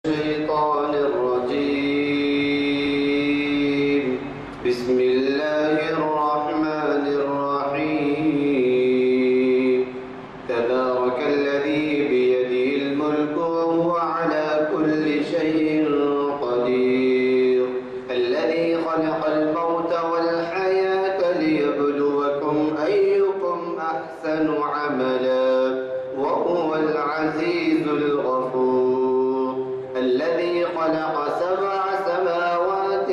الشيطان الرجيم. بسم الله الرحمن الرحيم. تبارك الذي بيده الملك وهو على كل شيء قدير. الذي خلق الموت والحياة ليبلوكم أيكم أحسن عملا وهو العزيز الغفور. الذي خلق 7 سماوات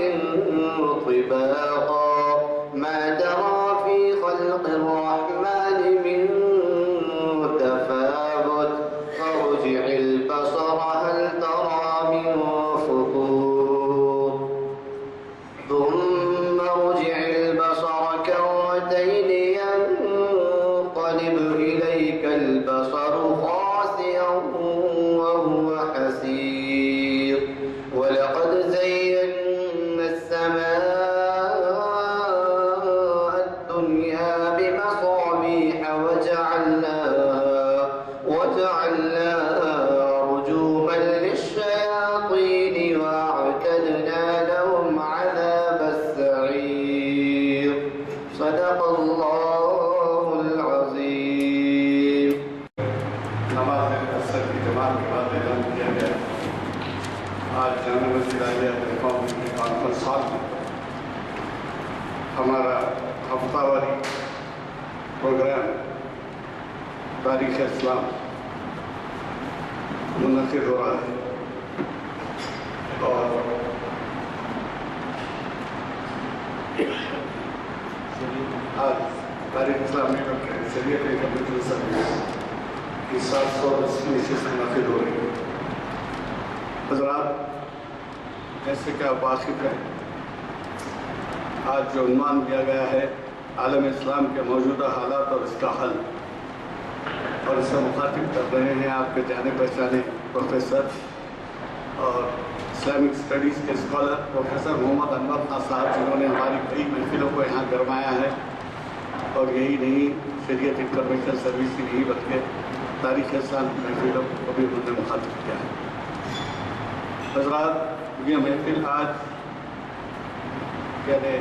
طباقا ما ترى في خلق الرحمن من تفاوت فارجع البصر هل ترى من فطور ثم ارجع البصر كرتين ينقلب إليك البصر خاسئا وهو حسير. ولقد زينا السماء الدنيا بمصابيح وجعلناها رجوما للشياطين وأعتدنا لهم عذاب السعير. صدق الله العظيم. نماز اثر کی جماعت کے بعد اعلان کیا گیا آج جامع مسجد عالیہ قوم کے کانفرنس ہال میں ہمارا ہفتہ واری پروگرام تاریخ اسلام منعقد ہو رہا ہے اور آج تاریخ اسلامی میں شریعت کمیونٹی سروس کی 710 نشست منعقد ہو رہی ہے. حضرات جیسے کہ آپ واقف ہیں آج جو عنوان دیا گیا ہے عالم اسلام کے موجودہ حالات اور اس کا حل، اور اس سے مخاطب کر رہے ہیں آپ کے جانے پہچانے پروفیسر اور اسلامک اسٹڈیز کے اسکالر پروفیسر محمد انور خان صاحب، جنہوں نے ہماری کئی محفلوں کو یہاں گرمایا ہے اور یہی نہیں شریعت انفارمیشن سروس کی نہیں بلکہ تاریخ اسلام کی محفلوں کو بھی انہوں نے مخاطب کیا ہے. حضرات یہ محفل آج یعنی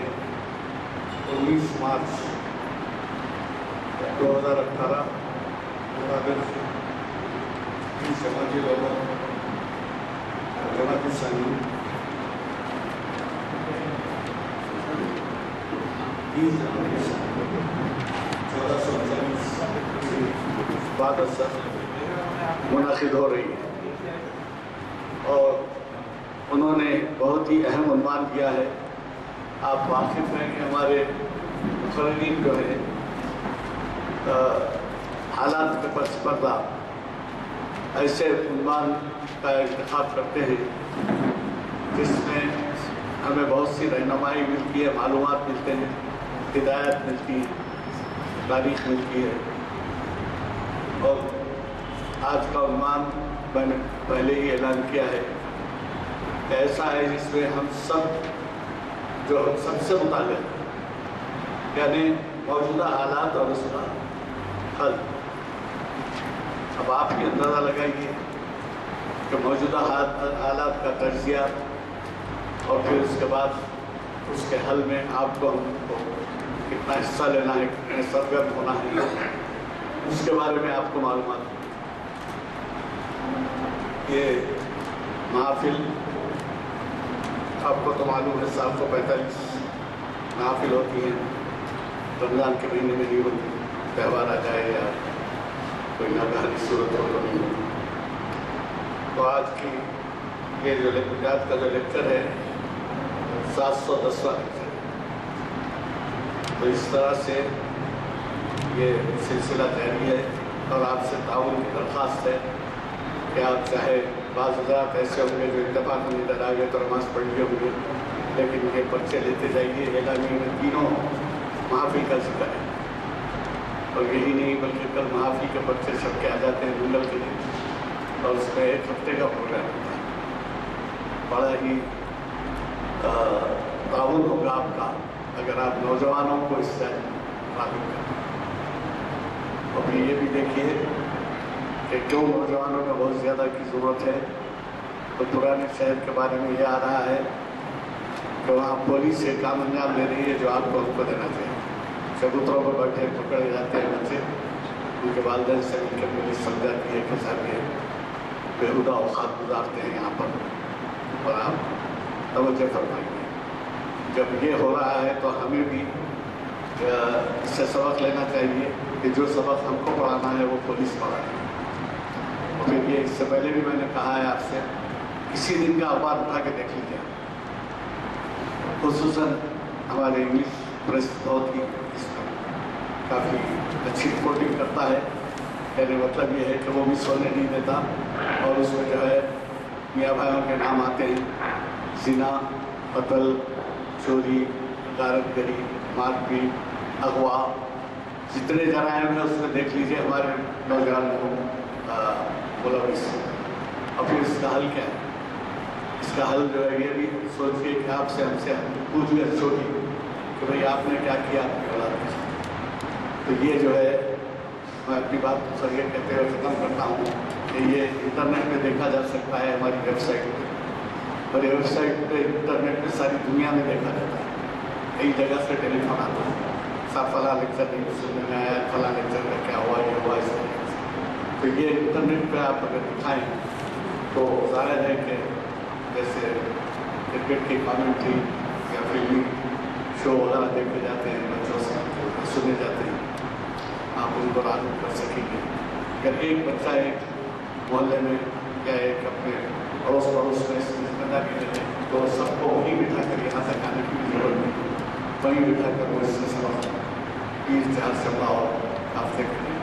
19 مارچ 2018 سماجی لوگوں جماعت ثانی 1449 بعد اثر منعقد ہو رہی ہے اور انہوں نے بہت ہی اہم عنوان دیا ہے. آپ واقف ہیں کہ ہمارے مقررین جو ہیں حالات کے پس پردہ ایسے عنوان کا انتخاب کرتے ہیں جس میں ہمیں بہت سی رہنمائی ملتی ہے، معلومات ملتے ہیں، ہدایت ملتی ہے، تاریخ ملتی ہے. اور آج کا عنوان میں نے پہلے ہی اعلان کیا ہے کہ ایسا ہے جس میں ہم سب سے متعلق یعنی موجودہ حالات اور اس کا حل. اب آپ کی اندازہ لگائیے کہ موجودہ حالات کا تجزیہ اور پھر اس کے بعد اس کے حل میں آپ کو ہم کو کتنا حصہ لینا ہے، کتنے سرگرم ہونا ہے، اس کے بارے میں آپ کو معلومات. یہ محافل آپ کو تو معلوم ہے 745 محافل ہوتی ہیں. رمضان کے مہینے میں نہیں ہوتی، تہوار آ جائے یا کوئی ناگہانی صورت ہو تو نہیں ہوتی. تو آج کی یہ جو آج کا جو لیکچر ہے 710واں لیکچر. تو اس طرح سے یہ سلسلہ جاری ہے اور آپ سے تعاون کی درخواست ہے کہ آپ چاہے بعض حضرات ایسے ہوں گے جو اتفاق میں ادھر آ گئے تو نماز پڑھ لیے ہوں گے، لیکن یہ پرچے لیتے جائیے. اعلامیہ میں تینوں محافل کا ذکر ہے اور یہی نہیں بلکہ کل محافل کے پرچے سب کے آ جاتے ہیں منگل کے دن اور اس میں 1 ہفتے کا پروگرام ہوتا ہے. بڑا ہی تعاون ہوگا آپ کا اگر آپ نوجوانوں کو اس سے راغب کریں. ابھی یہ بھی دیکھیے کہ کیوں نوجوانوں میں بہت زیادہ کی ضرورت ہے تو پرانے شہر کے بارے میں یہ آ رہا ہے کہ وہاں پولیس یہ کام انجام دے رہی ہے جو آپ کو ہم کو دینا چاہیے. چبوتروں پر بیٹھے پکڑے جاتے ہیں بچے, ان کے والدین سے مل کے پولیس سمجھاتی ہے کہ صاحب یہ بےہودہ اوقات گزارتے ہیں یہاں پر اور آپ توجہ فرمائیے. جب یہ ہو رہا ہے تو ہمیں بھی اس سے سبق لینا چاہیے کہ جو سبق ہم کو پڑھانا ہے وہ پولیس پڑھائے. اور پھر یہ اس سے پہلے بھی میں نے کہا ہے آپ سے, کسی دن کا اخبار اٹھا کے دیکھ لیجیے, خصوصاً ہمارے انگلش پریس بہت ہی اس میں کافی اچھی رپورٹنگ کرتا ہے. میرے مطلب یہ ہے کہ وہ بھی سونے نہیں دیتا اور اس میں جو ہے میاں بھائیوں کے نام آتے ہیں, زنا, قتل, چوری, غارت گری, مار پیٹ, اغوا, جتنے جرائم ہیں اس میں دیکھ لیجیے ہمارے نوجوان کو ملوث. اور پھر اس کا حل کیا ہے؟ اس کا حل جو ہے یہ بھی سوچیے کہ آپ سے ہم سے پوچھ گچھ چھوٹی کہ بھئی آپ نے کیا کیا آپ کی اولاد کے ساتھ. تو یہ جو ہے میں اپنی بات کو سریع کہتے ہوئے ختم کرتا ہوں کہ یہ انٹرنیٹ پہ دیکھا جا سکتا ہے ہماری ویب سائٹ پہ, اور یہ ویب سائٹ پہ انٹرنیٹ پہ ساری دنیا میں دیکھا جاتا ہے. کئی جگہ سے ٹیلی فون آتا ہے, صاحب فلاں لیکچر نہیں سننے میں آیا, فلاں لیکچر میں کیا ہوا, یہ ہوا, اس طرح سے. تو یہ انٹرنیٹ پہ آپ اگر دکھائیں تو ظاہر ہے کہ جیسے کرکٹ کی کامنٹری یا فلمی شو وغیرہ دیکھے جاتے ہیں بچوں سے سنے جاتے ہیں, آپ ان کو راغب کر سکیں گے. اگر ایک بچہ ایک محلے میں یا ایک اپنے اڑوس پڑوس میں اس کی ذمہ داری لے لیں تو سب کو وہیں بٹھا کر یہاں تک آنے کی بھی ضرورت نہیں, وہیں بٹھا کر وہ اس سے سبق 30-40 سالہ اور ہفتے کے لیے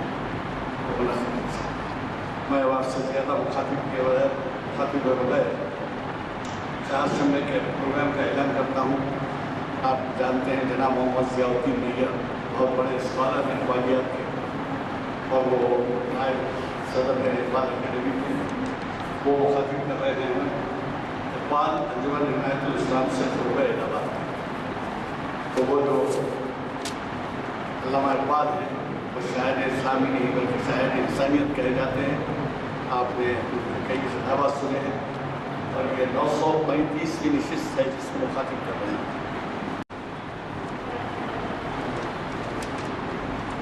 بنا سکتے. میں آپ سے زیادہ مخاطب کے بغیر مخاطب کے بغیر 4 سمے کے پروگرام کا اعلان کرتا ہوں. آپ جانتے ہیں جناب محمد ضیاء الدین میاں بہت بڑے اسکالر ہیں اقبالیات کے, اور وہ نائب صدر ہیں اقبال اکیڈمی کے. وہ مخاطب کر رہے ہیں اقبال انجمن حمایت الاسلام سے شعبہ الہ آباد. تو وہ جو علامہ اقبال ہیں وہ شاعر اسلامی نہیں بلکہ شاعر انسانیت کہے جاتے ہیں. آپ نے کئی خطابات سنے ہیں اور یہ 935ویں نشست ہے جس میں مخاطب کر رہے ہیں.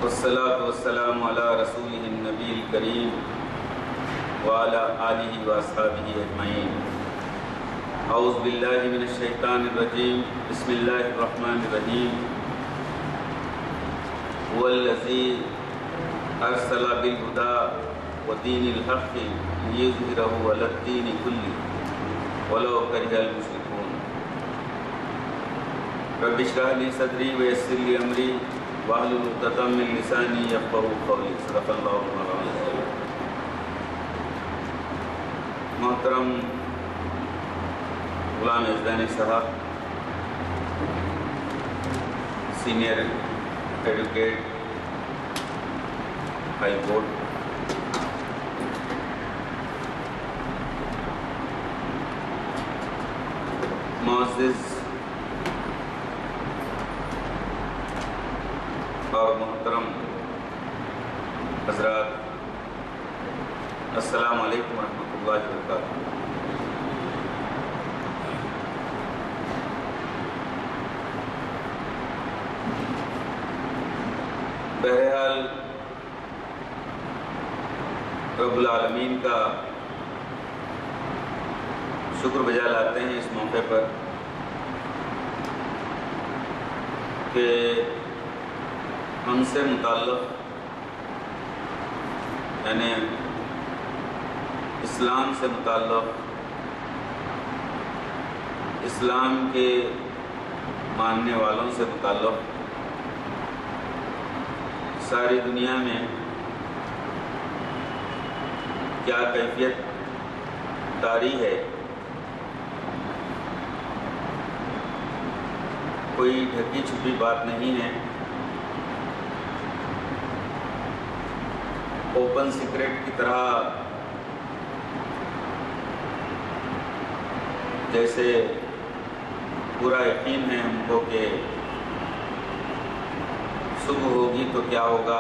والصلاة والسلام على رسوله النبی الکریم وعلى آلہ واصحابہ اجمعین. اعوذ باللہ من الشیطان الرجیم. بسم اللہ الرحمن الرحیم. هو الذی ارسل بالهدى ودین الحق لیظہرہ علی الدین کلہ ولو کرہ المشرکون. رب اشرح لی صدری ویسر لی امری واحلل عقدۃ من لسانی یفقہوا قولی. صدق اللہ العظیم. محترم غلام یزدانی صاحب, سینئر ایڈوکیٹ ہائی کورٹ, معزز اور محترم حضرات, السلام علیکم ورحمۃ اللہ وبرکاتہ. بہرحال رب العالمین کا شکر بجا لاتے ہیں اس موقع پر کہ ہم سے متعلق یعنی اسلام سے متعلق, اسلام کے ماننے والوں سے متعلق ساری دنیا میں کیا کیفیت طاری ہے, کوئی ڈھکی چھپی بات نہیں ہے. اوپن سیکرٹ کی طرح جیسے پورا یقین ہے ہم کو کہ صبح ہوگی تو کیا ہوگا,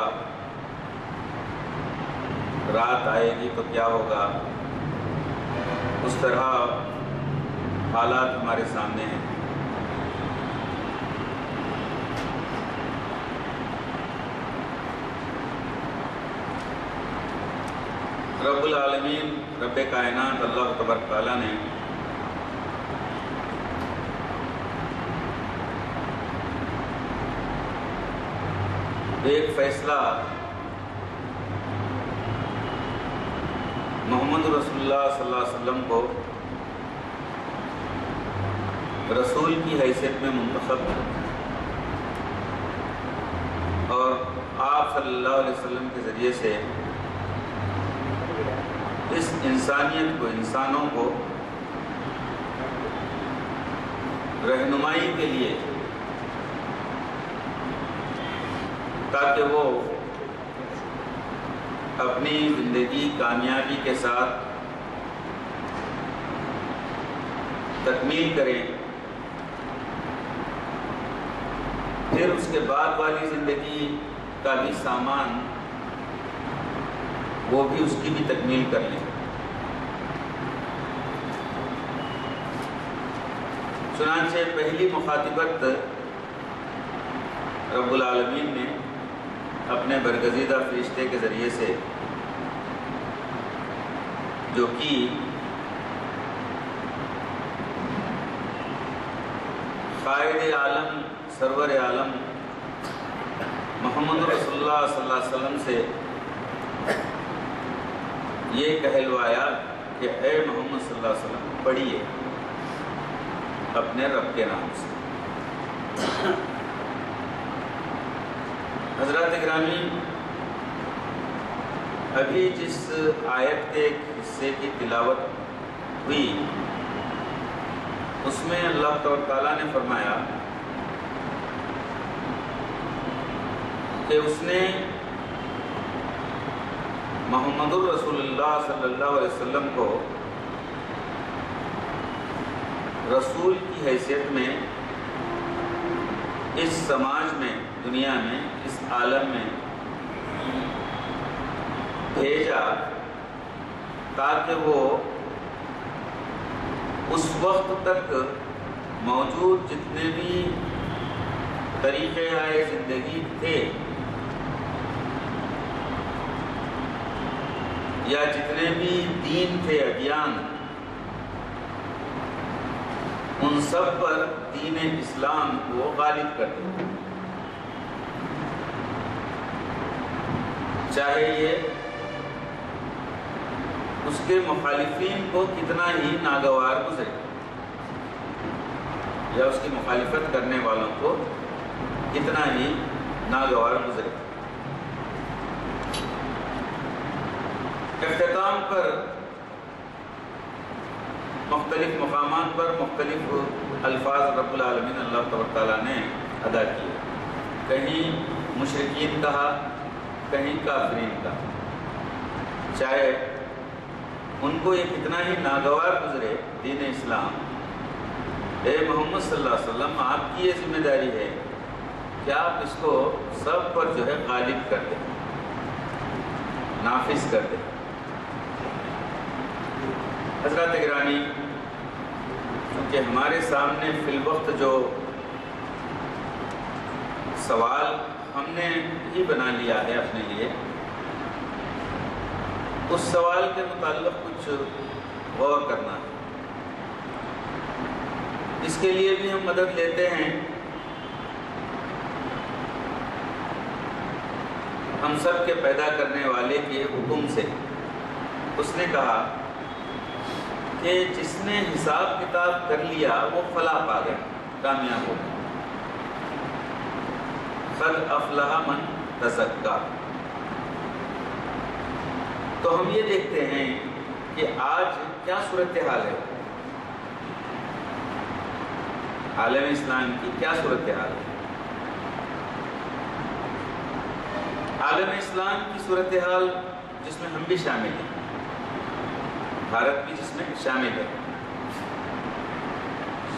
رات آئے گی تو کیا ہوگا, اس طرح حالات ہمارے سامنے ہیں۔ رب العالمین، رب کائنات اللہ تبارک تعالیٰ نے ایک فیصلہ محمد رسول اللہ صلی اللہ علیہ وسلم کو رسول کی حیثیت میں منتخب اور آپ صلی اللہ علیہ وسلم کے ذریعے سے اس انسانیت کو، انسانوں کو رہنمائی کے لیے، تاکہ وہ اپنی زندگی کامیابی کے ساتھ تکمیل کریں، پھر اس کے بعد والی زندگی کا بھی سامان وہ بھی اس کی بھی تکمیل کر لیں۔ چنانچہ پہلی مخاطبت رب العالمین نے اپنے برگزیدہ فرشتے کے ذریعے سے جو کی، قائد عالم سرور عالم محمد رسول اللہ صلی اللہ علیہ وسلم سے یہ کہلوایا کہ اے محمد صلی اللہ علیہ وسلم پڑھیے اپنے رب کے نام سے۔ حضرات گرامی، ابھی جس آیت کے ایک حصے کی تلاوت ہوئی اس میں اللہ تعالیٰ نے فرمایا کہ اس نے محمد الرسول اللہ صلی اللہ علیہ وسلم کو رسول کی حیثیت میں اس سماج میں، دنیا میں، اس عالم میں بھیجا تاکہ وہ اس وقت تک موجود جتنے بھی طریقے آئے زندگی تھے یا جتنے بھی دین تھے، ادیان، ان سب پر دین اسلام کو غالب کر دے، چاہے یہ اس کے مخالفین کو کتنا ہی ناگوار گزرے یا اس کی مخالفت کرنے والوں کو کتنا ہی ناگوار گزرے۔ اختتام پر مختلف مقامات پر مختلف الفاظ رب العالمین اللہ تبارک تعالیٰ نے ادا کیے، کہیں مشرکین کہا، کہیں کافرین کہا، چاہے ان کو یہ کتنا ہی ناگوار گزرے دین اسلام، اے محمد صلی اللہ علیہ وسلم آپ کی یہ ذمہ داری ہے کہ آپ اس کو سب پر جو ہے غالب کر دیں، نافذ کر دیں۔ حضرات گرامی، کیونکہ ہمارے سامنے فی الوقت جو سوال ہم نے ہی بنا لیا ہے اپنے لیے، اس سوال کے متعلق کچھ غور کرنا ہے۔ اس کے لیے بھی ہم مدد لیتے ہیں ہم سب کے پیدا کرنے والے کے حکم سے۔ اس نے کہا کہ جس نے حساب کتاب کر لیا وہ فلاح پا گیا، کامیاب ہو گیا۔ قد افلح من تزکا۔ تو ہم یہ دیکھتے ہیں کہ آج کیا صورتحال ہے، عالم اسلام کی کیا صورتحال ہے۔ عالم اسلام کی صورتحال جس میں ہم بھی شامل ہیں، بھارت بھی جس میں شامل ہے،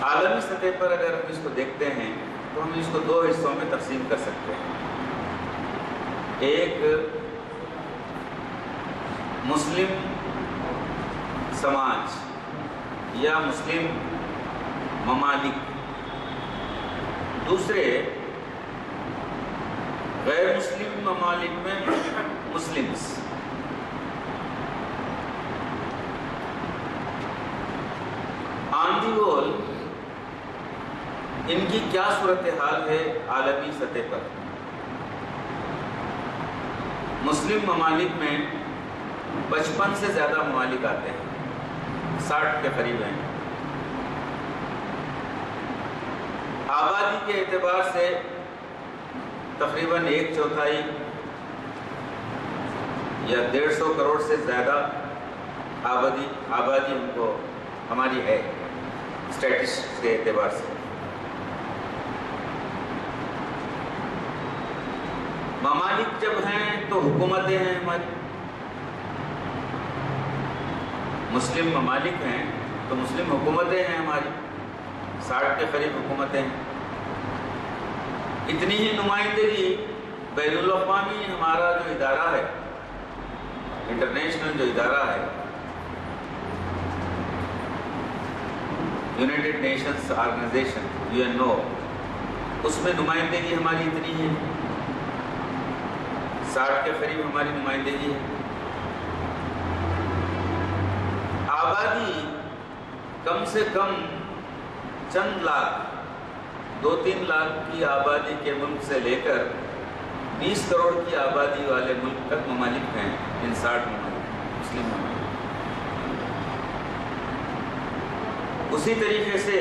عالمی سطح پر اگر ہم اس کو دیکھتے ہیں تو ہم اس کو دو حصوں میں تقسیم کر سکتے ہیں۔ ایک مسلم سماج یا مسلم ممالک دوسرے غیر مسلم ممالک میں مسلمز آن دی ہول ان کی کیا صورتحال ہے عالمی سطح پر؟ مسلم ممالک میں 55 سے زیادہ ممالک آتے ہیں، 60 کے قریب ہیں۔ آبادی کے اعتبار سے تقریباً 1/4 یا 150 کروڑ سے زیادہ آبادی ان کو ہماری ہے اسٹیٹسٹکس کے اعتبار سے۔ ممالک جب ہیں تو حکومتیں ہیں ہماری، مسلم ممالک ہیں تو مسلم حکومتیں ہیں ہماری، 60 کے قریب حکومتیں ہیں۔ اتنی ہی نمائندگی بین الاقوامی ہمارا جو ادارہ ہے، انٹرنیشنل جو ادارہ ہے، یونائٹڈ نیشنز آرگنائزیشن UNO، اس میں نمائندگی ہماری اتنی ہے، 60 کے قریب ہماری نمائندگی ہے۔ آبادی کم سے کم چند لاکھ، 2-3 لاکھ کی آبادی کے ملک سے لے کر 20 کروڑ کی آبادی والے ملک تک ممالک ہیں، ان 60 ممالک مسلم ممالک۔ اسی طریقے سے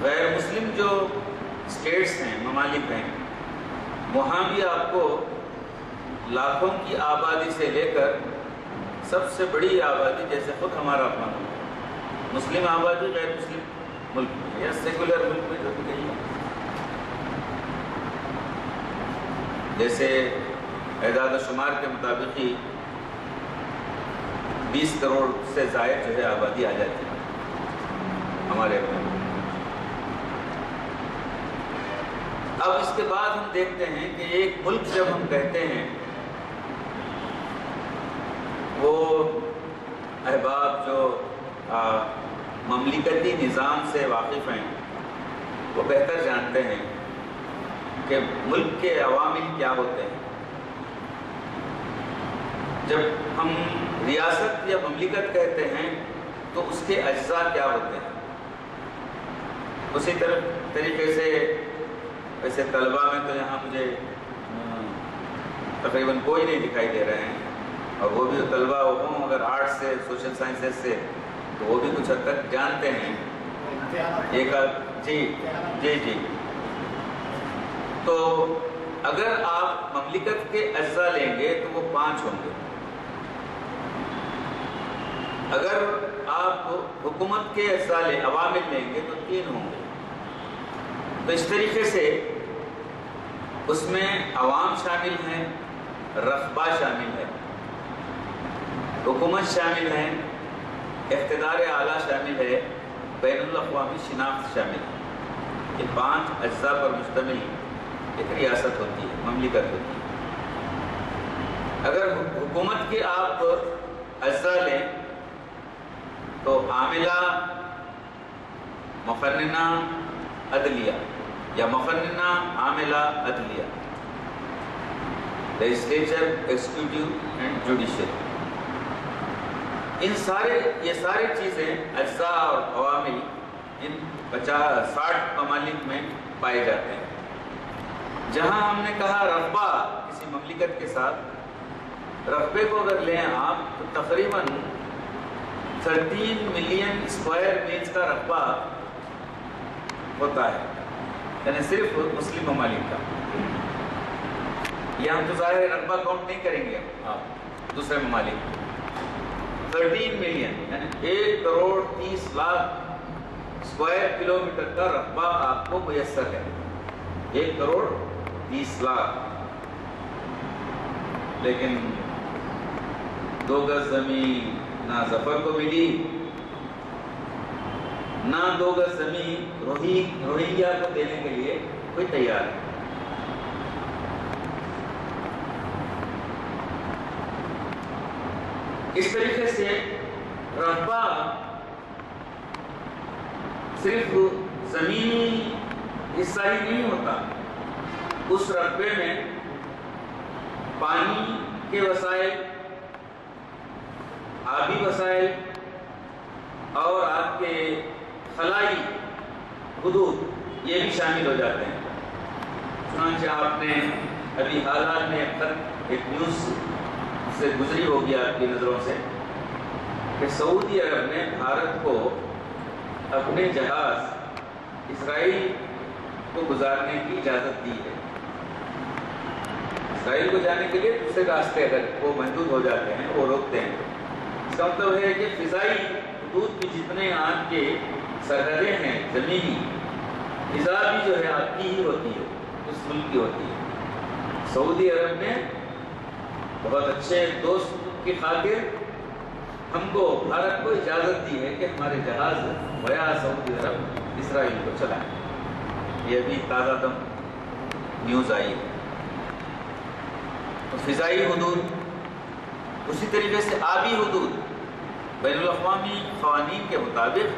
غیر مسلم جو اسٹیٹس ہیں، ممالک ہیں، وہاں بھی آپ کو لاکھوں کی آبادی سے لے کر سب سے بڑی آبادی، جیسے خود ہمارا اپنا ملک، مسلم آبادی غیر مسلم ملک میں یا سیکولر ملک میں جو بھی گئی ہے، جیسے اعداد و شمار کے مطابق ہی 20 کروڑ سے زائد جو ہے آبادی آ جاتی ہے ہمارے اپنے ملک۔ اب اس کے بعد ہم دیکھتے ہیں کہ ایک ملک جب ہم کہتے ہیں، وہ احباب جو مملکتی نظام سے واقف ہیں وہ بہتر جانتے ہیں کہ ملک کے عوامل کیا ہوتے ہیں۔ جب ہم ریاست یا مملکت کہتے ہیں تو اس کے اجزاء کیا ہوتے ہیں؟ اسی طریقے سے ویسے طلباء میں تو یہاں مجھے تقریباً کوئی نہیں دکھائی دے رہے ہیں، اور وہ بھی طلباء ہوں اگر آرٹس سے، سوشل سائنسز سے، تو وہ بھی کچھ حد تک جانتے ہیں۔ ایک جی تو اگر آپ مملکت کے اجزاء لیں گے تو وہ 5 ہوں گے، اگر آپ حکومت کے اجزاء عوامل لیں گے تو 3 ہوں گے۔ تو اس طریقے سے اس میں عوام شامل ہیں، رقبہ شامل ہے، حکومت شامل ہے، اقتدار اعلیٰ شامل ہے، بین الاقوامی شناخت شامل ہے۔ یہ 5 اجزاء پر مشتمل ایک ریاست ہوتی ہے، مملکت ہوتی ہے۔ اگر حکومت کے آپ اجزاء لیں تو عاملہ، مقننہ، عدلیہ یا مقننہ، عاملہ، عدلیہ، لیجسلیچر، ایگزیکیوٹیو اینڈ جوڈیشل، یہ ساری چیزیں اجزاء اور عوامل ان 60 ممالک میں پائے جاتے ہیں۔ جہاں ہم نے کہا رقبہ کسی مملکت کے ساتھ، رقبے کو اگر لیں آپ تو تقریباً 13 ملین اسکوائر میلز کا رقبہ ہوتا ہے، یعنی صرف مسلم ممالک کا۔ یہ ہم تو ظاہر رقبہ کاؤنٹ نہیں کریں گے آپ دوسرے ممالک، 13 ملین یعنی 1,30,00,000 اسکوائر کلومیٹر کا رقبہ آپ کو میسر ہے، 1,30,00,000۔ لیکن 2 گز زمین نہ ظفر کو ملی، نہ 2 گز زمین روہنگیا کو دینے کے لیے کوئی تیار ہے۔ اس طریقے سے رقبہ صرف زمینی حصہ ہی نہیں ہوتا، اس رقبے میں پانی کے وسائل، آبی وسائل اور آپ کے خلائی حدود یہ بھی شامل ہو جاتے ہیں۔ چنانچہ آپ نے ابھی حال میں ایک نیوز سے گزری ہوگی آپ کی نظروں سے کہ سعودی عرب نے بھارت کو اپنے جہاز اسرائیل کو گزارنے کی اجازت دی ہے۔ اسرائیل کو جانے کے لیے دوسرے راستے اگر وہ محدود ہو جاتے ہیں وہ روکتے ہیں۔ اس کا مطلب ہے کہ فضائی حدود کی جتنے آپ کے سرحدیں ہیں زمینی، فضا بھی جو ہے آپ کی ہی ہوتی ہے، اس ملک کی ہوتی ہے۔ سعودی عرب نے بہت اچھے دوست کی خاطر ہم کو بھارت کو اجازت دی ہے کہ ہمارے جہاز ویا سعودی عرب اسرائیل کو چلائیں۔ یہ بھی تازہ دم نیوز آئی ہے۔ فضائی حدود، اسی طریقے سے آبی حدود بین الاقوامی قوانین کے مطابق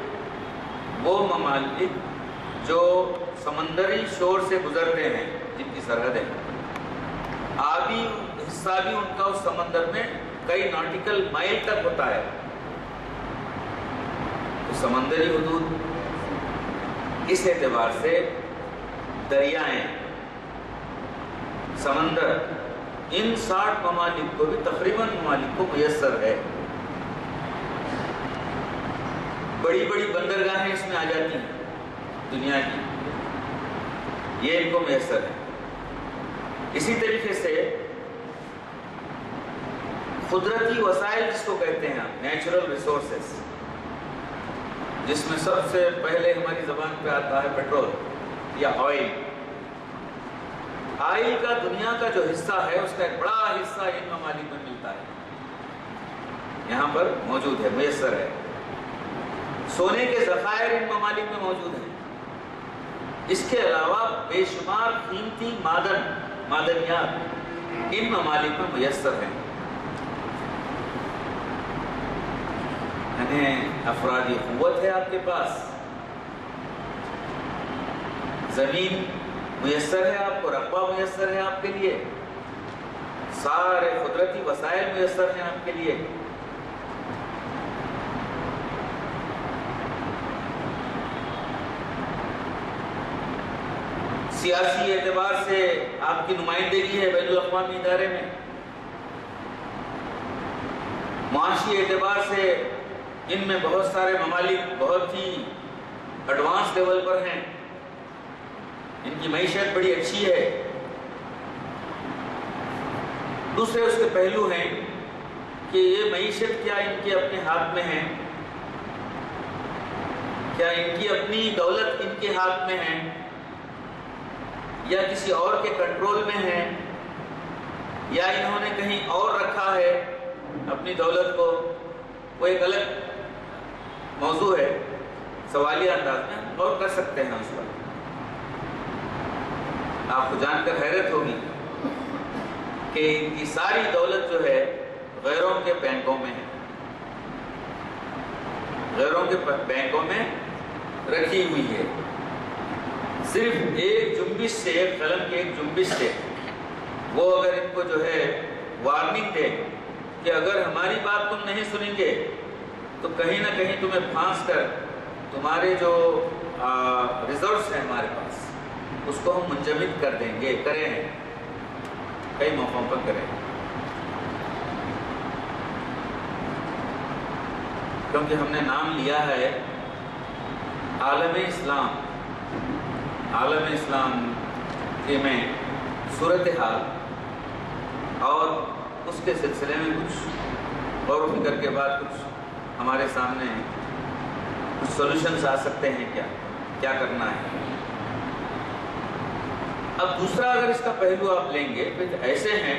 وہ ممالک جو سمندری شور سے گزرتے ہیں جن کی سرحدیں، آبی حصہ بھی ان کا اس سمندر میں کئی ناٹیکل مائل تک ہوتا ہے۔ تو سمندری حدود اس اعتبار سے دریائیں، سمندر، ان 60 ممالک کو بھی تقریباً ممالک کو میسر ہے۔ بڑی بڑی بندرگاہیں اس میں آ جاتی ہیں دنیا کی، یہ ان کو میسر ہے۔ اسی طریقے سے قدرتی وسائل جس کو کہتے ہیں نیچرل ریسورسز، جس میں سب سے پہلے ہماری زبان پہ آتا ہے پیٹرول یا آئل۔ آئل کا دنیا کا جو حصہ ہے اس کا ایک بڑا حصہ ان ممالک میں ملتا ہے، یہاں پر موجود ہے، میسر ہے۔ سونے کے ذخائر ان ممالک میں موجود ہیں۔ اس کے علاوہ بے شمار قیمتی معدنیات ان ممالک میں میسر ہیں۔ یعنی افرادی قوت ہے آپ کے پاس، زمین میسر ہے آپ کو، رقبہ میسر ہے آپ کے لیے، سارے قدرتی وسائل میسر ہیں آپ کے لیے۔ سیاسی اعتبار سے آپ کی نمائندگی ہے بین الاقوامی ادارے میں، معاشی اعتبار سے ان میں بہت سارے ممالک بہت ہی ایڈوانس لیول پر ہیں، ان کی معیشت بڑی اچھی ہے۔ دوسرے اس کے پہلو ہیں کہ یہ معیشت کیا ان کے اپنے ہاتھ میں ہے، کیا ان کی اپنی دولت ان کے ہاتھ میں ہے یا کسی اور کے کنٹرول میں ہے، یا انہوں نے کہیں اور رکھا ہے اپنی دولت کو، وہ ایک الگ موضوع ہے، سوالیہ انداز میں ہم غور کر سکتے ہیں اس پر۔ آپ کو جان کر حیرت ہوگی کہ ان کی ساری دولت جو ہے غیروں کے بینکوں میں ہے، غیروں کے بینکوں میں رکھی ہوئی ہے۔ صرف ایک جنبش سے، ایک قلم کے ایک جنبش سے وہ اگر ان کو جو ہے وارننگ دے کہ اگر ہماری بات تم نہیں سنیں گے تو کہیں نہ کہیں تمہیں پھانس کر تمہارے جو ریزروس ہیں ہمارے پاس اس کو ہم منجمد کر دیں گے، کرے ہیں، کئی موقعوں پر کریں، کیونکہ ہم نے نام لیا ہے عالم اسلام۔ عالم اسلام کے میں صورتحال اور اس کے سلسلے میں کچھ غور و فکر کے بعد کچھ ہمارے سامنے کچھ سولوشنز آ سکتے ہیں، کیا کرنا ہے۔ اب دوسرا اگر اس کا پہلو آپ لیں گے پھر ایسے ہیں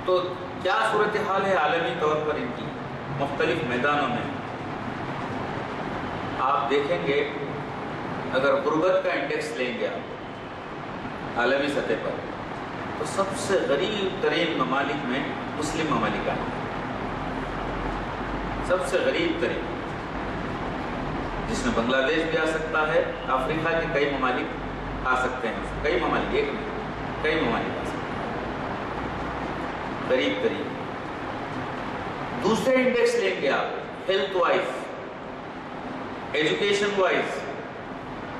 تو کیا صورتحال ہے عالمی طور پر ان کی مختلف میدانوں میں؟ آپ دیکھیں گے اگر غربت کا انڈیکس لیں گے آپ عالمی سطح پر تو سب سے غریب ترین ممالک میں مسلم ممالک آئیں، سب سے غریب ترین۔ جس میں بنگلہ دیش بھی آ سکتا ہے، افریقہ کے کئی ممالک آ سکتے ہیں، کئی ممالک، ایک نہیں کئی ممالک آ سکتے ہیں قریب قریب۔ دوسرے انڈیکس لیں گے آپ ہیلتھ وائز، ایجوکیشن وائز،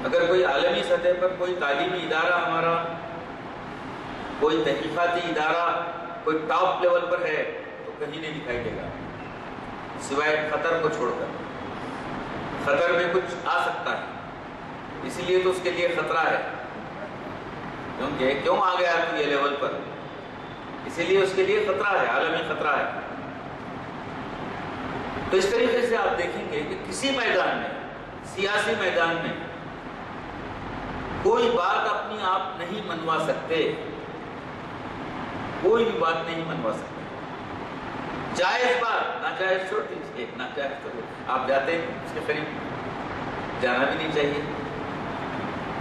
اگر کوئی عالمی سطح پر کوئی تعلیمی ادارہ ہمارا، کوئی تحقیقاتی ادارہ کوئی ٹاپ لیول پر ہے تو کہیں نہیں دکھائی دے گا سوائے خطر کو چھوڑ کر۔ خطر میں کچھ آ سکتا ہے، اسی لیے تو اس کے لیے خطرہ ہے، کیونکہ کیوں آ گیا تو یہ لیول پر، اسی لیے اس کے لیے خطرہ ہے، عالمی خطرہ ہے۔ تو اس طریقے سے آپ دیکھیں گے کہ کسی میدان میں، سیاسی میدان میں کوئی بات اپنی آپ نہیں منوا سکتے، کوئی بھی بات نہیں منوا سکتے۔ جائز بات ناجائز چھوڑ دیجیے، ناجائز تو آپ جاتے ہیں اس کے قریب، جانا بھی نہیں چاہیے۔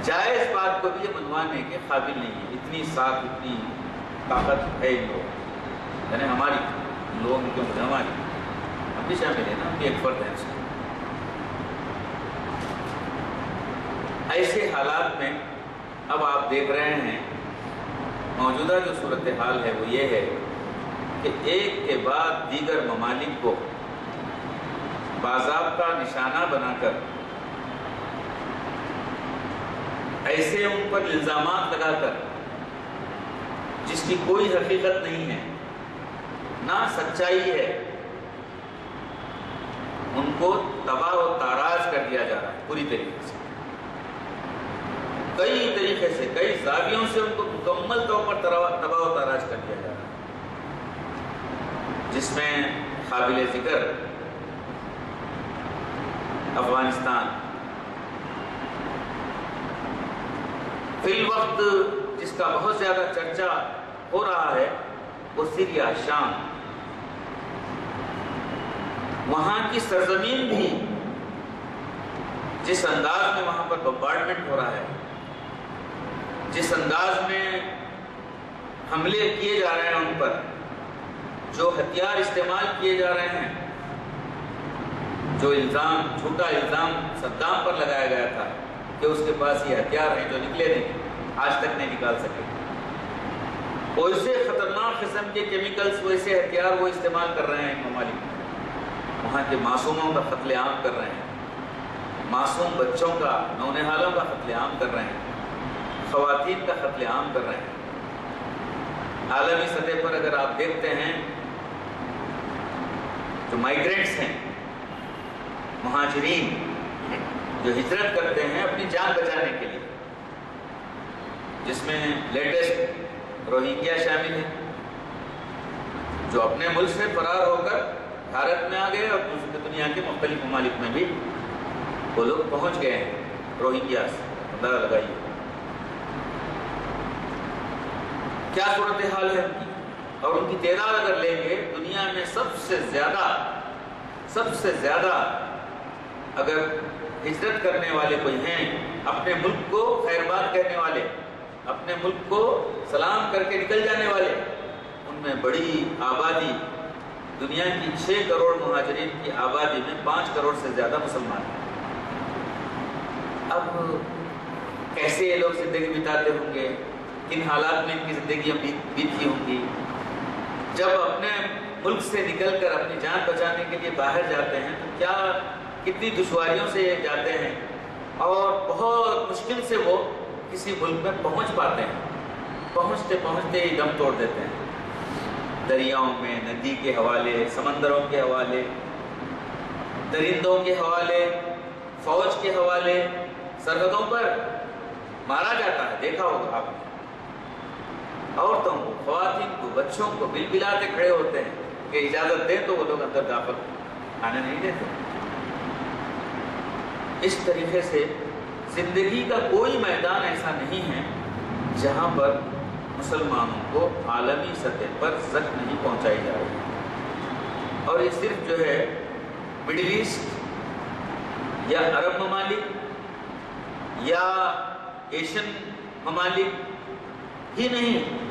جائز بات کو بھی یہ منوانے کے قابل نہیں ہے، اتنی ساتھ اتنی طاقت ہے ان لوگ، یعنی ہماری لوگوں کی عمر ہماری، ہم بھی شامل ہیں نا، ہم بھی ایک فرد ہیں اس میں۔ ایسے حالات میں اب آپ دیکھ رہے ہیں موجودہ جو صورتحال ہے وہ یہ ہے کہ ایک کے بعد دیگر ممالک کو باضابطہ نشانہ بنا کر ایسے ان پر الزامات لگا کر جس کی کوئی حقیقت نہیں ہے، نہ سچائی ہے، ان کو تباہ و تاراج کر دیا جا رہا ہے پوری طریقے سے، کئی طریقے سے، کئی زاویوں سے ان کو مکمل طور پر تباہ و تاراج کر دیا جا رہا ہے، جس میں قابل ذکر افغانستان، فی الوقت جس کا بہت زیادہ چرچا ہو رہا ہے وہ سیریا، شام، وہاں کی سرزمین بھی جس انداز میں وہاں پر بمبارڈمنٹ ہو رہا ہے، جس انداز میں حملے کیے جا رہے ہیں ان پر، جو ہتھیار استعمال کیے جا رہے ہیں، جو الزام، جھوٹا الزام صدام پر لگایا گیا تھا کہ اس کے پاس یہ ہتھیار ہیں جو نکلے نہیں، آج تک نہیں نکال سکے، ویسے خطرناک قسم کے کیمیکلز، ویسے ہتھیار وہ استعمال کر رہے ہیں ممالک، وہاں کے معصوموں کا قتل عام کر رہے ہیں، معصوم بچوں کا، نونہالوں کا قتل عام کر رہے ہیں، خواتین کا قتل عام کر رہے ہیں۔ عالمی سطح پر اگر آپ دیکھتے ہیں جو مائیگرینٹس ہیں، مہاجرین جو ہجرت کرتے ہیں اپنی جان بچانے کے لیے، جس میں لیٹسٹ روہنگیا شامل ہے، جو اپنے ملک سے فرار ہو کر بھارت میں آ گئے اور دوسری دنیا کے مختلف ممالک میں بھی وہ لوگ پہنچ گئے ہیں، روہنگیا سے اندازہ لگائیے کیا صورتحال ہے ان کی، اور ان کی تعداد اگر لیں گے دنیا میں سب سے زیادہ اگر ہجرت کرنے والے کوئی ہیں، اپنے ملک کو خیرباد کہنے والے، اپنے ملک کو سلام کر کے نکل جانے والے، ان میں بڑی آبادی، دنیا کی 6 کروڑ مہاجرین کی آبادی میں 5 کروڑ سے زیادہ مسلمان ہیں۔ اب کیسے یہ لوگ زندگی بتاتے ہوں گے، کن حالات میں ان کی زندگیاں بیتی ہوں گی، جب اپنے ملک سے نکل کر اپنی جان بچانے کے لیے باہر جاتے ہیں تو کیا کتنی دشواریوں سے جاتے ہیں، اور بہت مشکل سے وہ کسی ملک میں پہنچ پاتے ہیں، پہنچتے ہی دم توڑ دیتے ہیں، دریاؤں میں، ندی کے حوالے، سمندروں کے حوالے، درندوں کے حوالے، فوج کے حوالے، سرحدوں پر مارا جاتا ہے، دیکھا ہوگا آپ نے، عورتوں کو، خواتین کو، بچوں کو بل بلاتے کھڑے ہوتے ہیں کہ اجازت دیں تو وہ لوگ اندر داخل آنے نہیں دیتے۔ اس طریقے سے زندگی کا کوئی میدان ایسا نہیں ہے جہاں پر مسلمانوں کو عالمی سطح پر زخم نہیں پہنچائی جا رہی، اور یہ صرف جو ہے مڈل ایسٹ یا عرب ممالک یا ایشین ممالک ہی نہیں،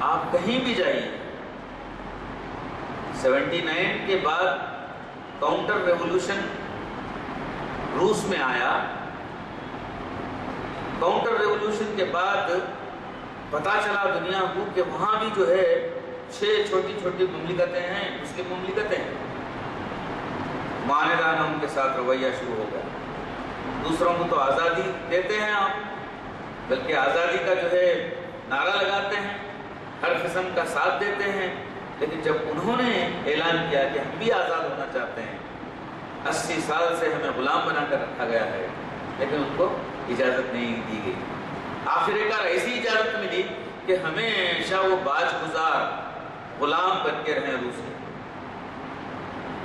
آپ کہیں بھی جائیے، 79 کے بعد کاؤنٹر ریولوشن روس میں آیا، کاؤنٹر ریولوشن کے بعد پتا چلا دنیا کو کہ وہاں بھی جو ہے 6 چھوٹی چھوٹی مملکتیں ہیں، مسلم مملکتیں ہیں، معاندانہ ان کے ساتھ رویہ شروع ہو گیا۔ دوسروں کو تو آزادی دیتے ہیں آپ، بلکہ آزادی کا جو ہے نعرہ لگاتے ہیں، ہر قسم کا ساتھ دیتے ہیں، لیکن جب انہوں نے اعلان کیا کہ ہم بھی آزاد ہونا چاہتے ہیں، 80 سال سے ہمیں غلام بنا کر رکھا گیا ہے، لیکن ان کو اجازت نہیں دی گئی۔ آخر کار ایسی اجازت ملی کہ ہمیشہ وہ باج گزار غلام بن کے رہیں روس کے۔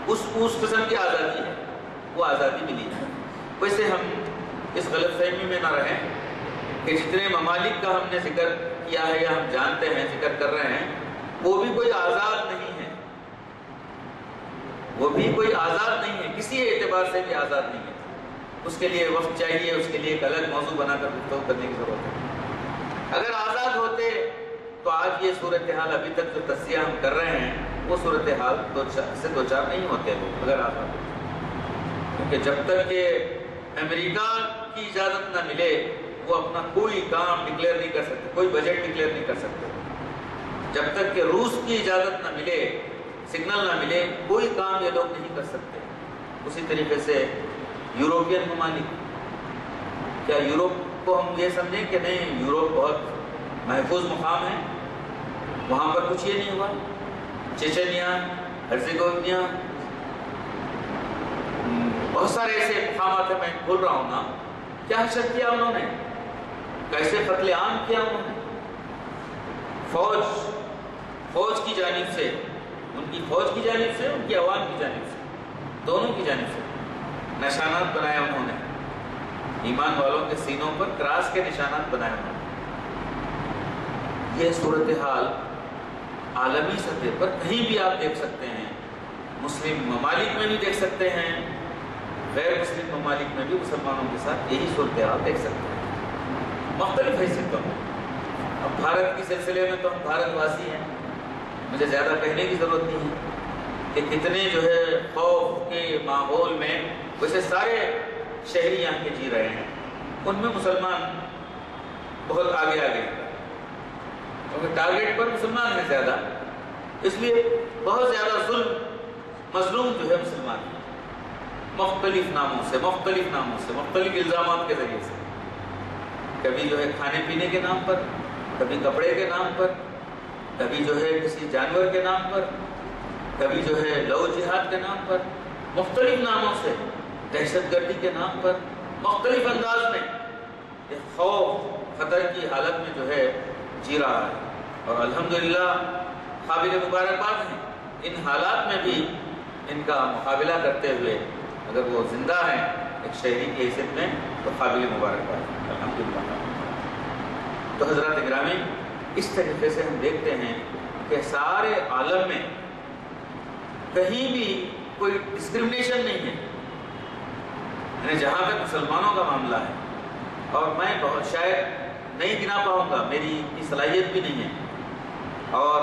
اس قسم کی آزادی ہے، وہ آزادی ملی ہے۔ ویسے ہم اس غلط فہمی میں نہ رہیں کہ جتنے ممالک کا ہم نے ذکر کیا ہے یا ہم جانتے ہیں، ذکر کر رہے ہیں، وہ بھی کوئی آزاد نہیں ہے، وہ بھی کوئی آزاد نہیں ہے، کسی اعتبار سے بھی آزاد نہیں ہے۔ اس کے لیے وقت چاہیے، اس کے لیے ایک الگ موضوع بنا کر گفتگو کرنے کی ضرورت ہے۔ اگر آزاد ہوتے تو آج یہ صورتحال ابھی تک جو تجزیہ ہم کر رہے ہیں، وہ صورتحال سے دو چار نہیں ہوتے لوگ اگر آزاد ہوتے، کیونکہ جب تک کہ امریکہ کی اجازت نہ ملے وہ اپنا کوئی کام ڈکلیئر نہیں کر سکتے، کوئی بجٹ ڈکلیئر نہیں کر سکتے۔ جب تک کہ روس کی اجازت نہ ملے، سگنل نہ ملے، کوئی کام یہ لوگ نہیں کر سکتے۔ اسی طریقے سے یوروپین ممالک، کیا یوروپ کو ہم یہ سمجھیں کہ نہیں یوروپ بہت محفوظ مقام ہے، وہاں پر کچھ یہ نہیں ہوا؟ چیچنیا، ہرزیگووینا، بہت سارے ایسے مقامات ہیں، میں بول رہا ہوں نا، کیا حشر کیا انہوں نے، کیسے قتل عام کیا انہوں نے؟ فوج کی جانب سے، ان کی فوج کی جانب سے، ان کی عوام کی جانب سے، دونوں کی جانب سے نشانات بنائے انہوں نے، ایمان والوں کے سینوں پر کراس کے نشانات بنائے انہوں نے۔ یہ صورتحال عالمی سطح پر کہیں بھی آپ دیکھ سکتے ہیں، مسلم ممالک میں بھی دیکھ سکتے ہیں، غیر مسلم ممالک میں بھی مسلمانوں کے ساتھ یہی صورتحال دیکھ سکتے ہیں، مختلف حیثیتوں میں۔ اب بھارت کے سلسلے میں تو ہم بھارت واسی ہیں، مجھے زیادہ کہنے کی ضرورت نہیں ہے کہ کتنے جو ہے خوف کے ماحول میں، ویسے سارے شہری یہاں کے جی رہے ہیں، ان میں مسلمان بہت آگے ہیں، کیونکہ ٹارگیٹ پر مسلمان ہیں زیادہ، اس لیے بہت زیادہ ظلم مظلوم جو ہے مسلمان ہیں، مختلف ناموں سے، مختلف الزامات کے ذریعے سے، کبھی جو ہے کھانے پینے کے نام پر، کبھی کپڑے کے نام پر، کبھی جو ہے کسی جانور کے نام پر، کبھی جو ہے لو جہاد کے نام پر، مختلف ناموں سے، دہشت گردی کے نام پر، مختلف انداز میں یہ خوف خطر کی حالت میں جو ہے جی رہا ہے، اور الحمدللہ قابل مبارکباد ہیں ان حالات میں بھی ان کا مقابلہ کرتے ہوئے، اگر وہ زندہ ہیں ایک شہری کی حیثیت میں تو قابل مبارکباد ہے الحمدللہ۔ تو حضرات گرامی، اس طریقے سے ہم دیکھتے ہیں کہ سارے عالم میں کہیں بھی کوئی ڈسکرمنیشن نہیں ہے، یعنی جہاں تک مسلمانوں کا معاملہ ہے، اور میں بہت شاید نہیں گنا پاؤں گا، میری صلاحیت بھی نہیں ہے، اور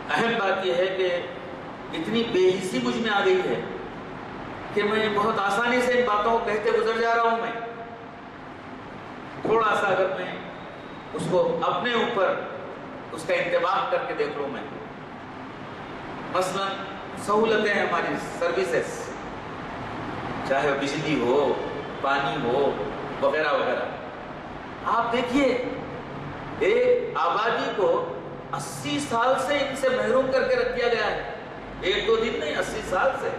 اہم بات یہ ہے کہ اتنی بے حسی مجھ میں آ گئی ہے کہ میں بہت آسانی سے ان باتوں کو کہتے گزر جا رہا ہوں۔ میں تھوڑا سا اگر میں اس کو اپنے اوپر اس کا انتباہ کر کے دیکھ لوں، میں مثلا سہولتیں ہماری سروسز، چاہے بجلی ہو، پانی ہو، وغیرہ وغیرہ، آپ دیکھیے ایک آبادی کو 80 سال سے ان سے محروم کر کے رکھ دیا گیا ہے، 1-2 دن نہیں، 80 سال سے۔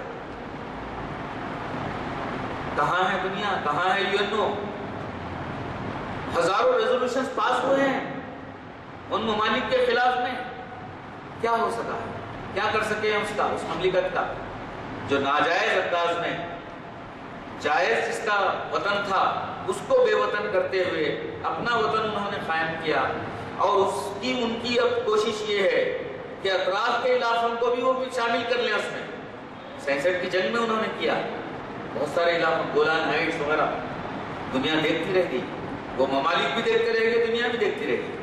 کہاں ہے دنیا، کہاں ہے UNO؟ ہزاروں ریزولوشنز پاس ہوئے ہیں ان ممالک کے خلاف میں، کیا ہو سکا ہے؟ کیا کر سکے ہیں اس مملکت کا جو ناجائز انداز میں، جائز جس کا وطن تھا اس کو بے وطن کرتے ہوئے اپنا وطن انہوں نے قائم کیا، اور ان کی اب کوشش یہ ہے کہ اطراف کے علاقوں کو بھی وہ بھی شامل کر لیں اس میں۔ 67 کی جنگ میں انہوں نے کیا، بہت سارے علاقوں، گولان ہائٹس وغیرہ، دنیا دیکھتی رہ گئی، وہ ممالک بھی دیکھتے رہے گی، دنیا بھی دیکھتی رہے گی،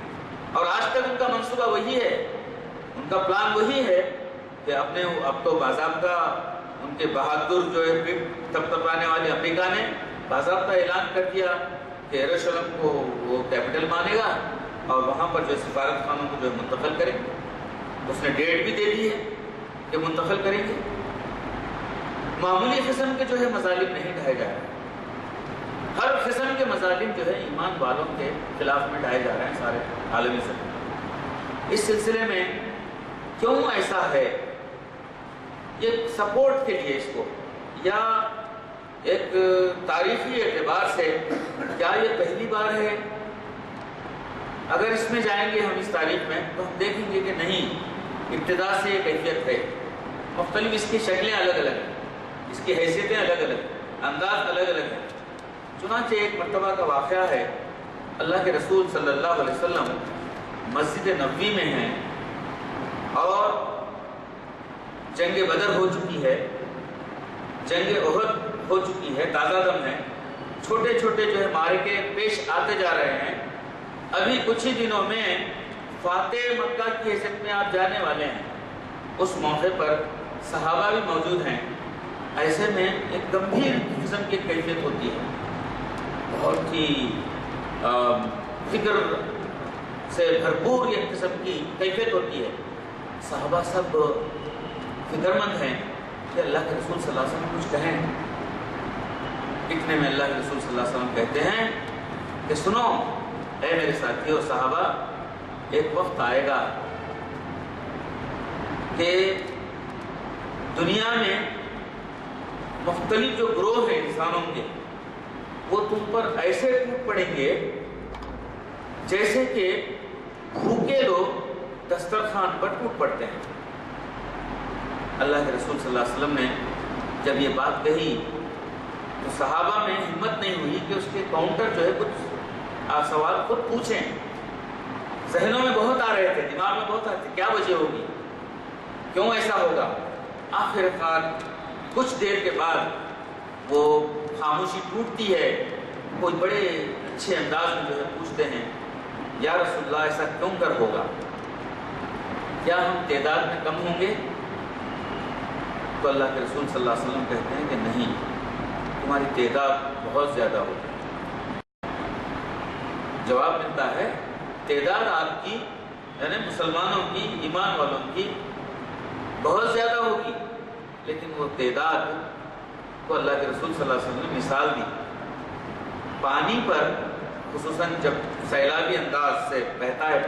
اور آج تک ان کا منصوبہ وہی ہے، ان کا پلان وہی ہے کہ اب تو باضابطہ ان کے بہادر جو ہے پیٹ تھپتھپانے والے امریکہ نے باضابطہ اعلان کر دیا کہ یروشلم کو وہ کیپٹل مانے گا اور وہاں پر جو سفارت خانوں کو جو ہے منتقل کریں گے. اس نے ڈیٹ بھی دے دی ہے کہ منتقل کریں گے. معمولی قسم کے جو ہے مظالم نہیں ڈھائے جا رہے, ہر قسم کے مظالم جو ہے ایمان والوں کے خلاف میں ڈھائے جا رہے ہیں سارے عالمی سطح. اس سلسلے میں کیوں ایسا ہے, یہ سپورٹ کے لیے اس کو یا ایک تاریخی اعتبار سے کیا یہ پہلی بار ہے؟ اگر اس میں جائیں گے ہم اس تاریخ میں تو ہم دیکھیں گے کہ نہیں, ابتدا سے یہ کیفیت ہے. مختلف اس کی شکلیں الگ الگ ہیں, اس کی حیثیتیں الگ الگ, انداز الگ الگ ہیں. چنانچہ ایک مرتبہ کا واقعہ ہے, اللہ کے رسول صلی اللہ علیہ وسلم مسجد نبوی میں ہیں اور جنگ بدر ہو چکی ہے, جنگ احد ہو چکی ہے, تازہ دم ہے. چھوٹے چھوٹے جو ہے معرکے پیش آتے جا رہے ہیں. ابھی کچھ ہی دنوں میں فاتح مکہ کی حیثیت میں آپ جانے والے ہیں. اس موقع پر صحابہ بھی موجود ہیں. ایسے میں ایک گمبھیر قسم کی کیفیت ہوتی ہے, بہت ہی فکر سے بھرپور ایک قسم کی کیفیت ہوتی ہے. صحابہ سب فکر مند ہیں کہ اللہ کے رسول صلی اللہ علیہ وسلم کچھ کہیں. اتنے میں اللہ کے رسول صلی اللہ علیہ وسلم کہتے ہیں کہ سنو اے میرے ساتھیو صحابہ, ایک وقت آئے گا کہ دنیا میں مختلف جو گروہ ہیں انسانوں کے, وہ تم پر ایسے ٹوٹ پڑیں گے جیسے کہ بھوکے لوگ دسترخوان پر ٹوٹ پڑتے ہیں. اللہ کے رسول صلی اللہ علیہ وسلم نے جب یہ بات کہی تو صحابہ میں ہمت نہیں ہوئی کہ اس کے کاؤنٹر جو ہے کچھ سوال خود پوچھیں. ذہنوں میں بہت آ رہے تھے, دماغ میں بہت آ رہے تھے, کیا وجہ ہوگی, کیوں ایسا ہوگا. آخر کار کچھ دیر کے بعد وہ خاموشی ٹوٹتی ہے. کوئی بڑے اچھے انداز میں جو ہے پوچھتے ہیں, یا رسول اللہ ایسا کیوں کر ہوگا, کیا ہم تعداد میں کم ہوں گے؟ تو اللہ کے رسول صلی اللہ علیہ وسلم کہتے ہیں کہ نہیں, تمہاری تعداد بہت زیادہ ہوگی. جواب ملتا ہے تعداد آپ کی یعنی مسلمانوں کی, ایمان والوں کی بہت زیادہ ہوگی, لیکن وہ تعداد کو اللہ کے رسول صلی اللہ علیہ وسلم نے مثال دی. پانی پر خصوصاً جب سیلابی انداز سے بہتا ہے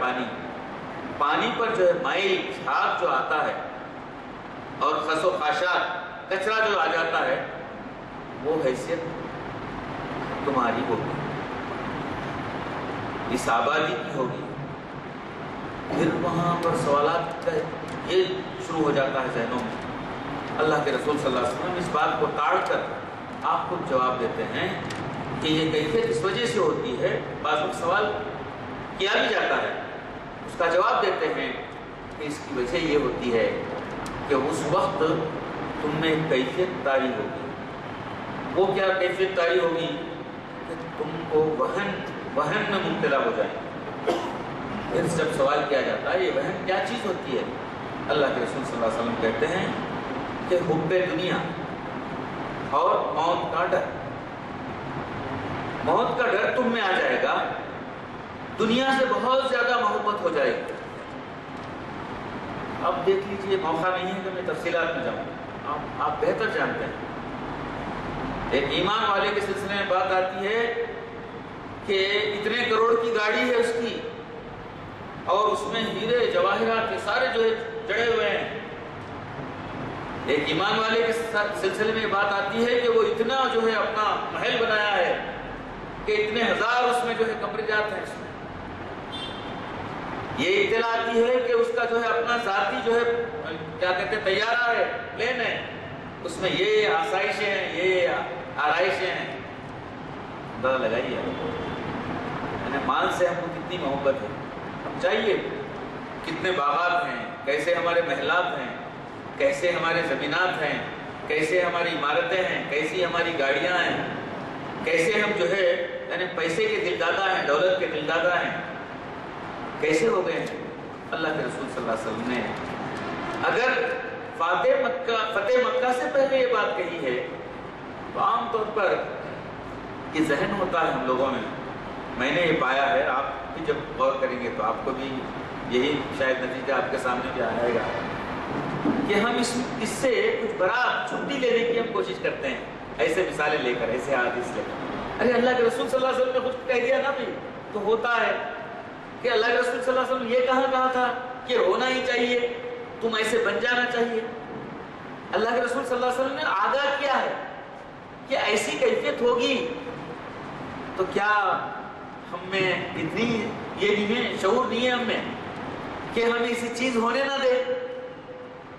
پانی پر جو ہے مائل جھاگ جو آتا ہے اور خس و خاشاک کچرا جو آ جاتا ہے, وہ حیثیت تمہاری ہوگی, اس آبادی کی ہوگی. پھر وہاں پر سوالات کا یہ شروع ہو جاتا ہے ذہنوں میں. اللہ کے رسول صلی اللہ علیہ وسلم اس بات کو ٹاڑ کر آپ کو جواب دیتے ہیں کہ یہ کیفیت اس وجہ سے ہوتی ہے. بعض وقت سوال کیا بھی جاتا ہے, اس کا جواب دیتے ہیں کہ اس کی وجہ یہ ہوتی ہے کہ اس وقت تم میں کیفیت طاری ہوگی. وہ کیا کیفیت طاری ہوگی کہ تم کو وہن میں مبتلا ہو جائیں. پھر جب سوال کیا جاتا ہے یہ وہن کیا چیز ہوتی ہے, اللہ کے رسول صلی اللہ علیہ وسلم کہتے ہیں کہ حب دنیا اور موت کا ڈر. موت کا ڈر تم میں آ جائے گا, دنیا سے بہت زیادہ محبت ہو جائے گی. اب دیکھ لیجئے, موقع نہیں ہے کہ میں تفصیلات میں جاؤں, آپ بہتر جانتے ہیں. ایک ایمان والے کے سلسلے میں بات آتی ہے کہ اتنے کروڑ کی گاڑی ہے اس کی اور اس میں ہیرے جواہرات کے سارے جو ہے جڑے ہوئے ہیں. ایک ایمان والے کے سلسلے میں بات آتی ہے کہ وہ اتنا جو ہے اپنا محل بنایا ہے کہ اتنے ہزار اس میں جو ہے کمرے جاتے ہیں. اس میں یہ اطلاع آتی ہے کہ اس کا جو ہے اپنا ذاتی جو ہے کیا کہتے ہیں طیارہ ہے, پلین ہے, اس میں یہ آسائشیں ہیں, یہ آرائشیں ہیں. اندازہ لگائیے یعنی مال سے ہم کو کتنی محبت ہے. ہم چاہیے کتنے باغات ہیں, کیسے ہمارے محلات ہیں, کیسے ہمارے زمینات ہیں, کیسے ہماری عمارتیں ہیں, کیسی ہماری گاڑیاں ہیں, کیسے ہم جو ہے یعنی پیسے کے دلدادہ ہیں, دولت کے دلدادہ ہیں, کیسے ہو گئے ہیں. اللہ کے رسول صلی اللہ علیہ وسلم نے اگر فتح مکہ سے پہلے یہ بات کہی ہے تو عام طور پر یہ ذہن ہوتا ہے ہم لوگوں میں نے یہ پایا ہے، آپ بھی جب غور کریں گے تو آپ کو بھی یہی شاید نتیجہ آپ کے سامنے بھی آئے گا کہ ہم اس سے کچھ برات چھٹی لینے کی ہم کوشش کرتے ہیں، ایسے مثالیں لے کر، ایسے حدیث لے کر۔ ارے اللہ کے رسول صلی اللہ علیہ وسلم نے خود کہہ دیا نا بھی، تو ہوتا ہے کہ اللہ کے رسول صلی اللہ علیہ وسلم یہ کہا تھا کہ ہونا ہی چاہیے، تم ایسے بن جانا چاہیے۔ اللہ کے رسول صلی اللہ علیہ وسلم نے آگاہ کیا ہے کہ ایسی کیفیت ہوگی، تو کیا ہم میں اتنی یہ نہیں ہے، شعور نہیں ہے ہم میں کہ ہم ایسی چیز ہونے نہ دیں،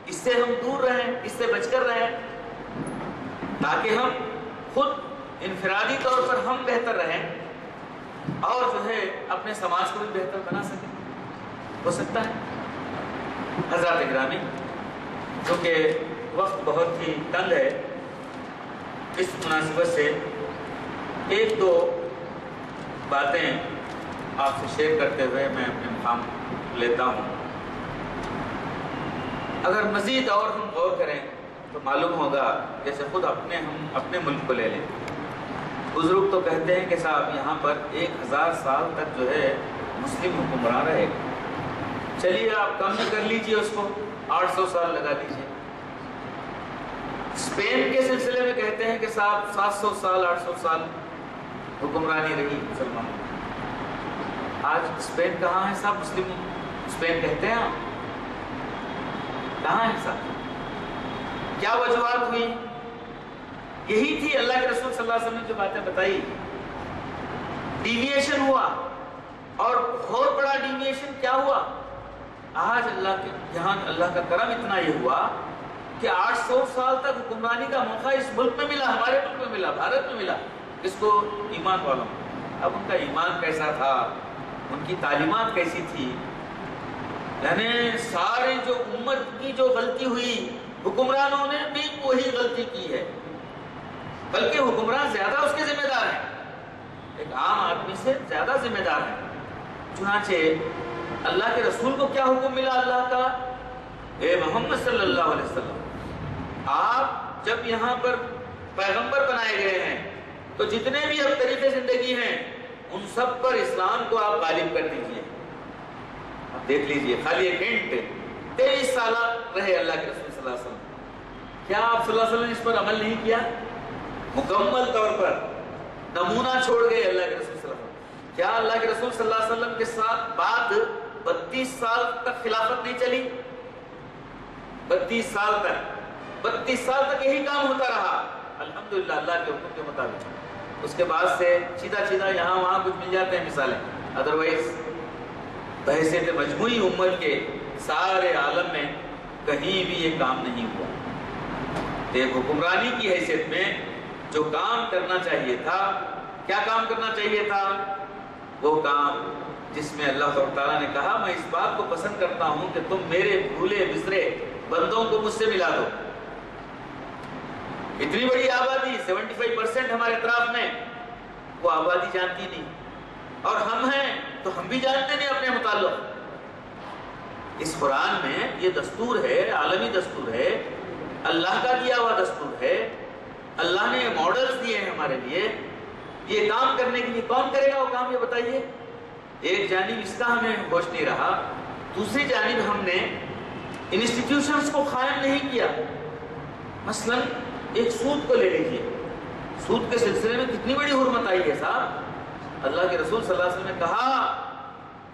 اس سے ہم دور رہیں، اس سے بچ کر رہیں، تاکہ ہم خود انفرادی طور پر ہم بہتر رہیں اور جو ہے اپنے سماج کو بھی بہتر بنا سکیں۔ ہو سکتا ہے حضرات گرامی، کیونکہ وقت بہت ہی تنگ ہے، اس مناسبت سے ایک دو باتیں آپ سے شیئر کرتے ہوئے میں اپنے مقام لیتا ہوں۔ اگر مزید اور ہم غور کریں تو معلوم ہوگا، جیسے خود ہم اپنے ملک کو لے لیں، بزرگ تو کہتے ہیں کہ صاحب یہاں پر 1000 سال تک جو ہے مسلم حکمران رہے گا، چلیے آپ کم بھی کر لیجئے، اس کو 800 سال لگا دیجئے۔ اسپین کے سلسلے میں کہتے ہیں کہ صاحب 700 سال 800 سال حکمرانی رہی مسلمانوں۔ آج اسپین کہاں ہے صاحب؟ مسلم اسپین کہتے ہیں آپ، کہاں ہے صاحب؟ کیا وجوہات ہوئی؟ یہی تھی اللہ کے رسول صلی اللہ علیہ وسلم نے جو باتیں بتائی، ڈیویشن ہوا، اور بہت بڑا ڈیویشن کیا ہوا؟ آج اللہ کے یہاں اللہ کا کرم اتنا یہ ہوا کہ 800 سال تک حکمرانی کا موقع اس ملک میں ملا، ہمارے ملک میں ملا، بھارت میں ملا، اس کو ایمان والوں۔ اب ان کا ایمان کیسا تھا، ان کی تعلیمات کیسی تھی، یعنی سارے جو امت کی جو غلطی ہوئی، حکمرانوں نے بھی وہی غلطی کی ہے، بلکہ حکمران زیادہ اس کے ذمہ دار ہیں، ایک عام آدمی سے زیادہ ذمہ دار ہیں۔ چنانچہ اللہ کے رسول کو کیا حکم ملا اللہ کا؟ اے محمد صلی اللہ علیہ وسلم، آپ جب یہاں پر پیغمبر بنائے گئے ہیں تو جتنے بھی اب طریقے زندگی ہیں ان سب پر اسلام کو آپ غالب کر دیجئے۔ اب دیکھ لیجئے، خالی ایک ہنٹ، 23 سالہ رہے اللہ کے رسول صلی اللہ علیہ وسلم، کیا آپ صلی اللہ علیہ وسلم نے اس پر عمل نہیں کیا؟ مکمل طور پر نمونہ چھوڑ گئے اللہ کے رسول صلی اللہ علیہ وسلم۔ کیا اللہ کے رسول صلی اللہ علیہ وسلم کے ساتھ بعد 32 سال تک خلافت نہیں چلی؟ 32 سال تک یہی کام ہوتا رہا، الحمدللہ اللہ کے حکم کے مطابق۔ اس کے بعد سے چیدہ یہاں وہاں کچھ مل جاتے ہیں مثالیں، ادروائز بحیثیت مجموعی امت کے سارے عالم میں کہیں بھی یہ کام نہیں ہوا۔ ایک حکمرانی کی حیثیت میں جو کام کرنا چاہیے تھا، کیا کام کرنا چاہیے تھا؟ وہ کام جس میں اللہ تعالیٰ نے کہا میں اس بات کو پسند کرتا ہوں کہ تم میرے بھولے بسرے بندوں کو مجھ سے ملا دو۔ اتنی بڑی آبادی 75% ہمارے اطراف میں، وہ آبادی جانتی نہیں، اور ہم ہیں تو ہم بھی جانتے نہیں اپنے متعلق۔ اس قرآن میں یہ دستور ہے، عالمی دستور ہے، اللہ کا دیا ہوا دستور ہے، اللہ نے ماڈلز دیے ہیں ہمارے لیے، یہ کام کرنے کے لیے کون کرے گا وہ کام، یہ بتائیے۔ ایک جانب اس کا ہمیں ہوش نہیں رہا، دوسری جانب ہم نے انسٹیٹیوشنز کو قائم نہیں کیا۔ مثلا ایک سود کو لے لیجیے، سود کے سلسلے میں کتنی بڑی حرمت آئی ہے صاحب۔ اللہ کے رسول صلی اللہ علیہ وسلم نے کہا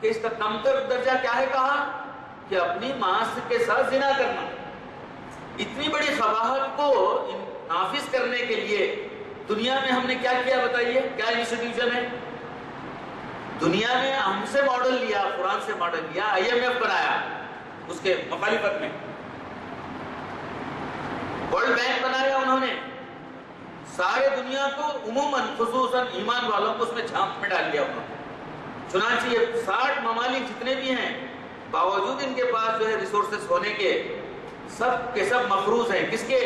کہ اس کا کمتر درجہ کیا ہے، کہا کہ اپنی ماں کے ساتھ زنا کرنا۔ اتنی بڑی قباحت کو نافذ کرنے کے لیے دنیا میں ہم نے کیا کیا بتائیے؟ کیا انسٹیٹیوشن ہے دنیا میں؟ ہم سے ماڈل لیا، قرآن سے ماڈل لیا، IMF بنایا، اس کے مخالفت میں ورلڈ بینک بنایا انہوں نے، سارے دنیا کو عموماً خصوصاً ایمان والوں کو اس میں جھانپ میں ڈال دیا انہوں نے۔ چنانچہ یہ 60 ممالک جتنے بھی ہیں، باوجود ان کے پاس جو ہے ریسورسز ہونے کے، سب کے سب مفروض ہیں، کس کے؟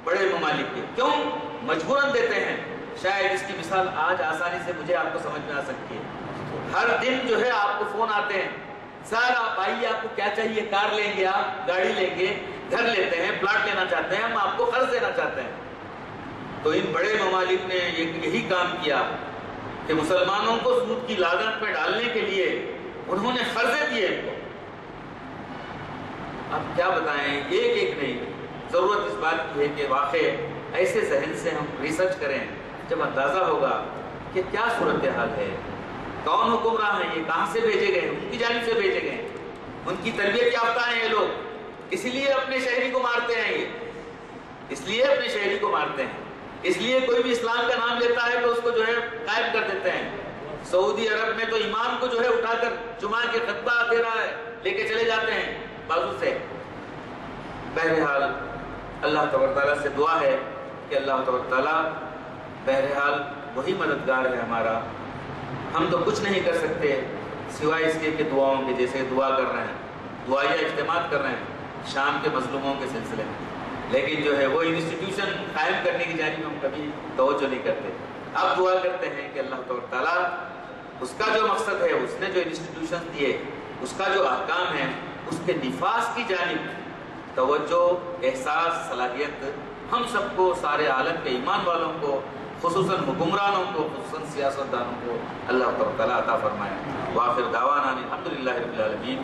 بڑے ممالک کے۔ کیوں؟ مجبوراً دیتے ہیں۔ شاید اس کی مثال آج آسانی سے مجھے آپ کو سمجھ میں آ سکتی ہے۔ ہر دن جو ہے آپ کو فون آتے ہیں، سر آپ آئیے، آپ کو کیا چاہیے، کار لیں گے، آپ گاڑی لیں گے، گھر لیتے ہیں، پلاٹ لینا چاہتے ہیں، ہم آپ کو قرض دینا چاہتے ہیں. تو ان بڑے ممالک نے یہی کام کیا کہ مسلمانوں کو سود کی لاگت پہ ڈالنے کے لیے انہوں نے قرضے دیے ان کو. اب کیا بتائیں، ایک ایک نہیں، ضرورت اس بات کی ہے کہ واقع ایسے ذہن سے ہم ریسرچ کریں جب اندازہ ہوگا کہ کیا صورتحال ہے، کون حکمراں ہیں، یہ کہاں سے بھیجے گئے، ان کی جانب سے بھیجے گئے، ان کی تربیت یافتہ ہیں یہ لوگ، اس لیے اپنے شہری کو مارتے ہیں، یہ اس لیے اپنے شہری کو مارتے ہیں، اس لیے کوئی بھی اسلام کا نام لیتا ہے تو اس کو جو ہے غائب کر دیتے ہیں. سعودی عرب میں تو امام کو جو ہے اٹھا کر جمعہ کے خطبہ دے رہا ہے لے کے چلے جاتے ہیں بازو سے. بہرحال اللہ تبارک تعالیٰ سے دعا ہے کہ اللہ تبارک تعالیٰ بہرحال وہی مددگار ہے ہمارا. ہم تو کچھ نہیں کر سکتے سوائے اس کے کہ دعاؤں کے، جیسے دعا کر رہے ہیں، دعائیہ اجتماعات کر رہے ہیں شام کے مظلوموں کے سلسلے میں، لیکن جو ہے وہ انسٹیٹیوشن قائم کرنے کی جانب ہم کبھی توجہ نہیں کرتے. اب دعا کرتے ہیں کہ اللہ تبارک تعالیٰ اس کا جو مقصد ہے، اس نے جو انسٹیٹیوشن دیے، اس کا جو احکام ہے، اس کے نفاذ کی جانب توجہ، احساس، صلاحیت ہم سب کو، سارے عالم کے ایمان والوں کو، خصوصاً حکمرانوں کو، خصوصاً سیاستدانوں کو اللہ تعالیٰ عطا فرمائے. وآخر دعوانا الحمدللہ رب العالمین.